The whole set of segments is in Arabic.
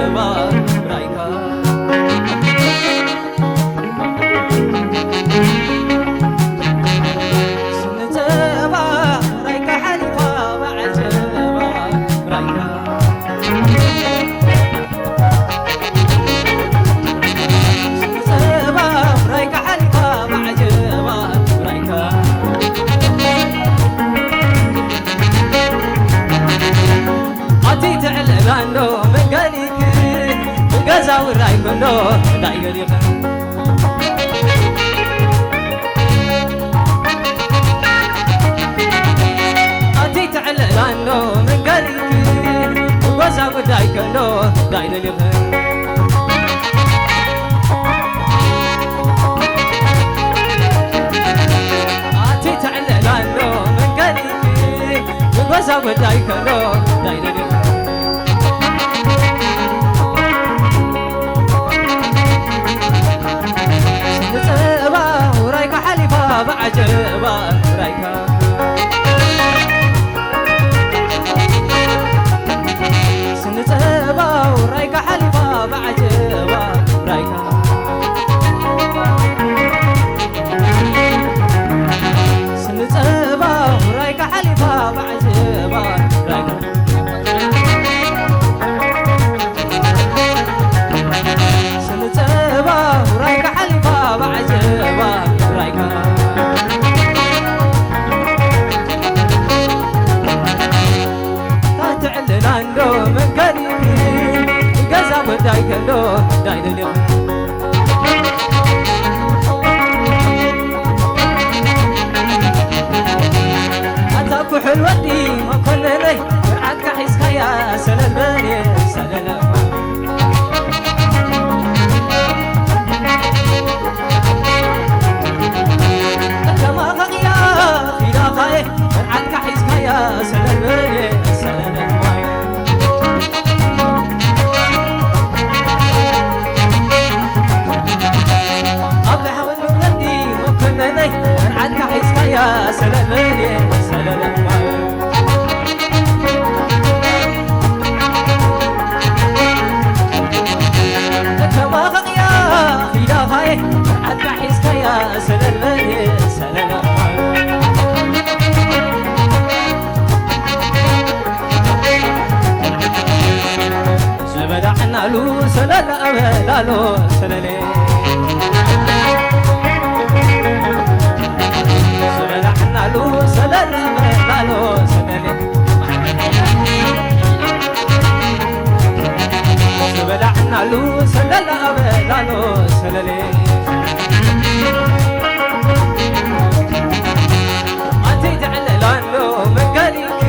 بعجبا رايكا سنتبا رايكا حليفا بعجبا رايكا سنتبا رايكا حليفا بعجبا رايكا عطي تعلقانو من قليك قزا ورايكو داي قليك عطي تعلقانو من قليك قزا ورايكو داي قليك عطي تعلقانو من قليك قزا ورايكو داي قليك بعجبا رايكا سنتبا ورايكا حليفا بعجبا رايكا سنتبا ورايكا حليفا بعجبا رايكا سنتبا ورايكا حليفا بعجبا رايكا تعلنانو من قريب قزا بدايكلو داين اليوم أتاكو حلوتي ما كل لي عدك حيسك يا سلالباني سلالباني كما غيا خيلا خاي عدك حيسك يا سلالباني سلالباني عدك حيسك يا سلالباني سلالباني كما غيا خيلا خاي عدك حيسك يا سلالباني سلالباني زبدعنا له سلالباني سلالي لالو سلالة لالو سلالة سبلعنا لو سلالة لالو سلالة عتيت على لالو من قليك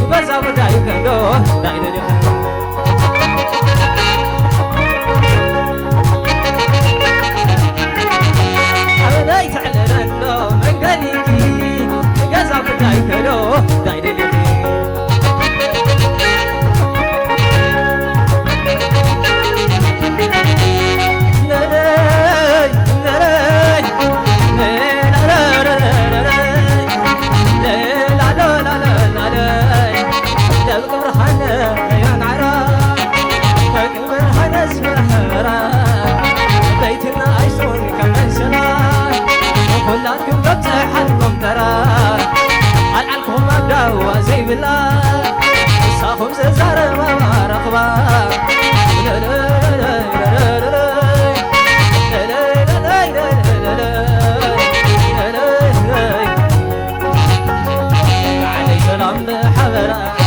وبزا بدايك لو دايلة عتيت على لالو من قليك قزا بدايك لو دايلة كلاتكم بتحلكم ترى علعلكم أبدأوا زي بالله صاحب زار ما رقبة علي سلام بحبرة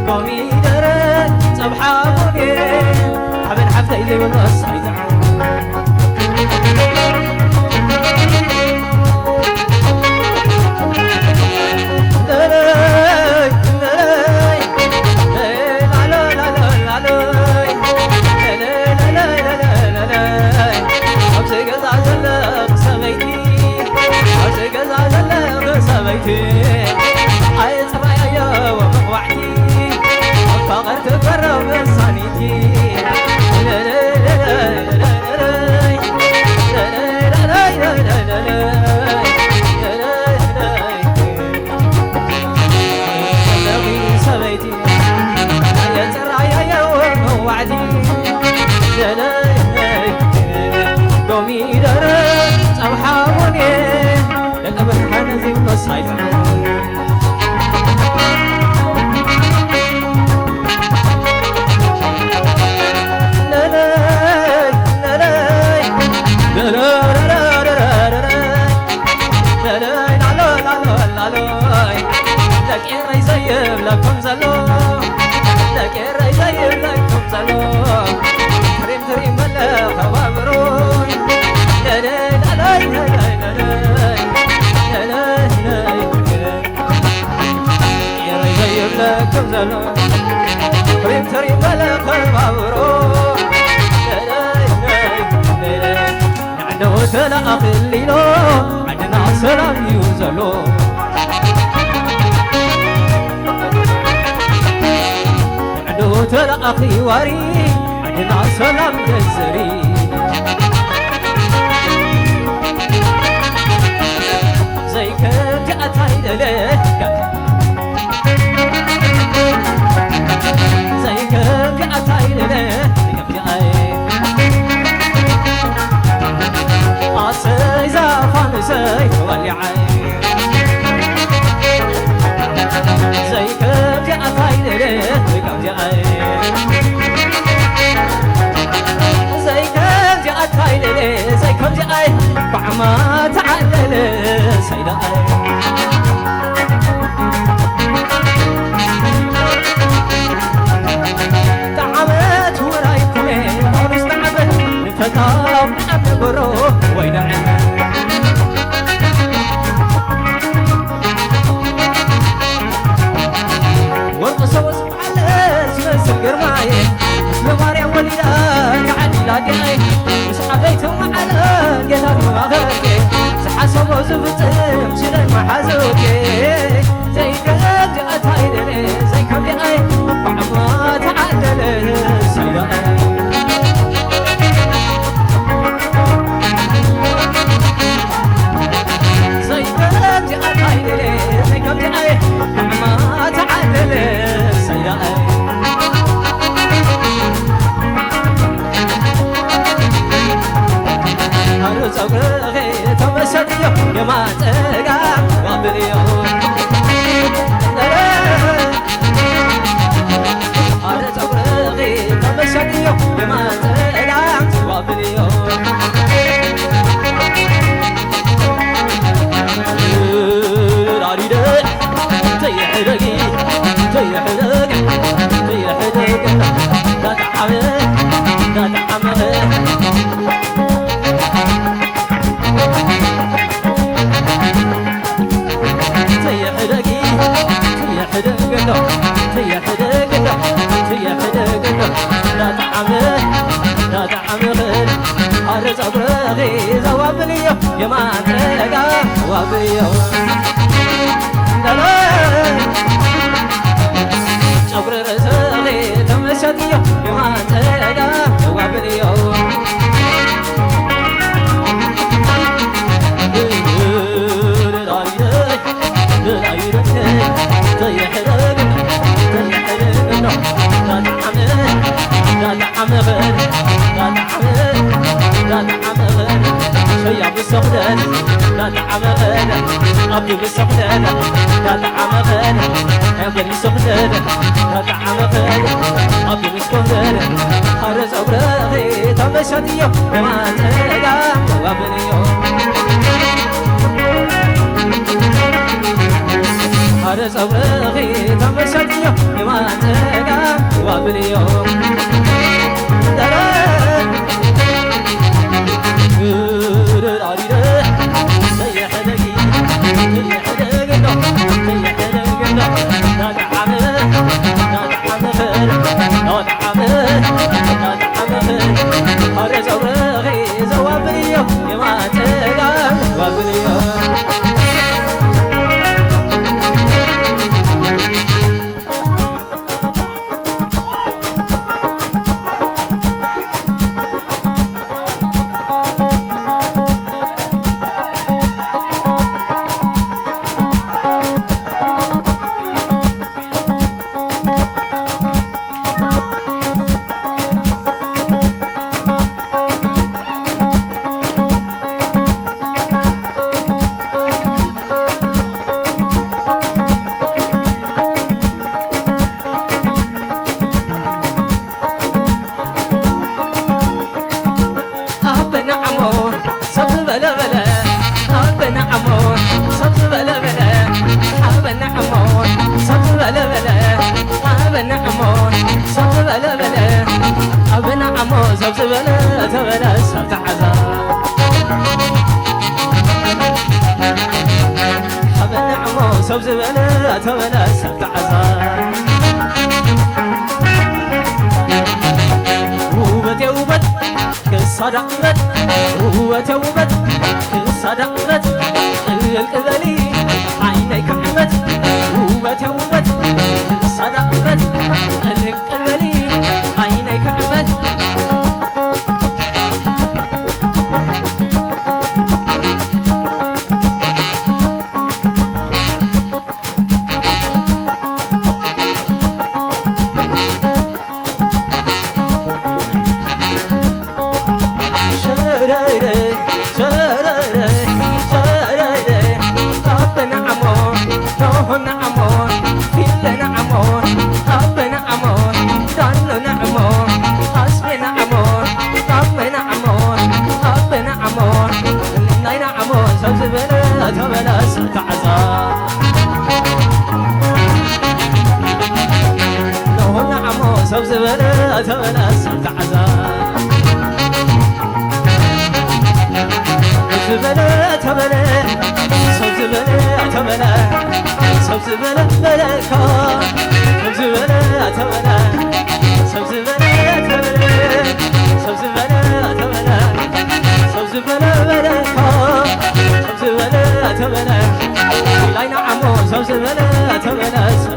قومي درت صبحابوني حبن حفتة إلي والنص عيدعان عايز رايا ومقوعتي فقرت قرب صانيتي أخي واري عندنا سلام جزري زي كنت أتايد لك زي كنت أتايد لك أسي زافان سي ولعي زي كنت أتايد لك زي كنت أتايد لك زي كنت أي بعما تعدل سيدا تعبت ورايكم مورس تعبت نفتاو نعم برو وين عنا وانقصوا على سمسل قرماي لماريا وليدا تعالي لا دعي وسحبيتهم على قدر مغاكي سحسبوا زفتم شلن محازوكي زي كنت أتايدني زي كنت أي بعما تعدل سيدا زي كنت أتايدني زي كنت أي بعما تعدل سيدا هرو صغرغي تمشديو يما تقا وابليو هرو صغرغي تمشديو يما تقا وابليو راريد تيحرقي تيحرقي تيحرقي لا تعمل لا تعمل لا تعمل هرس أبرغي زوابليو يما تلقى وابليو دلا شبر رسالي تمشديو يما تلقى وابليو شيع بالسخدان لا تعمل أبدو بالسخدان لا تعمل أبدو بالسخدان لا تعمل أبدو بالسخدان هرس أبرغي تمشديو ما تلقى وابنيو هرس أبرغي تمشديو ما تلقى وابنيو سوز بلا تبلا سبت عزار وبت وبت كالصدقت وبت كالصدقت القبلي عينيك حمت وبت كالصدقت القبلي سب زبالة أتمنى سب تعزا زبالة أتمنى سب زبالة أتمنى سب زبالة ملكا سب زبالة أتمنى سب زبالة أتمنى سب زبالة أتمنى سب زبالة ملكا سب زبالة أتمنى لا ينعمو سب زبالة أتمنى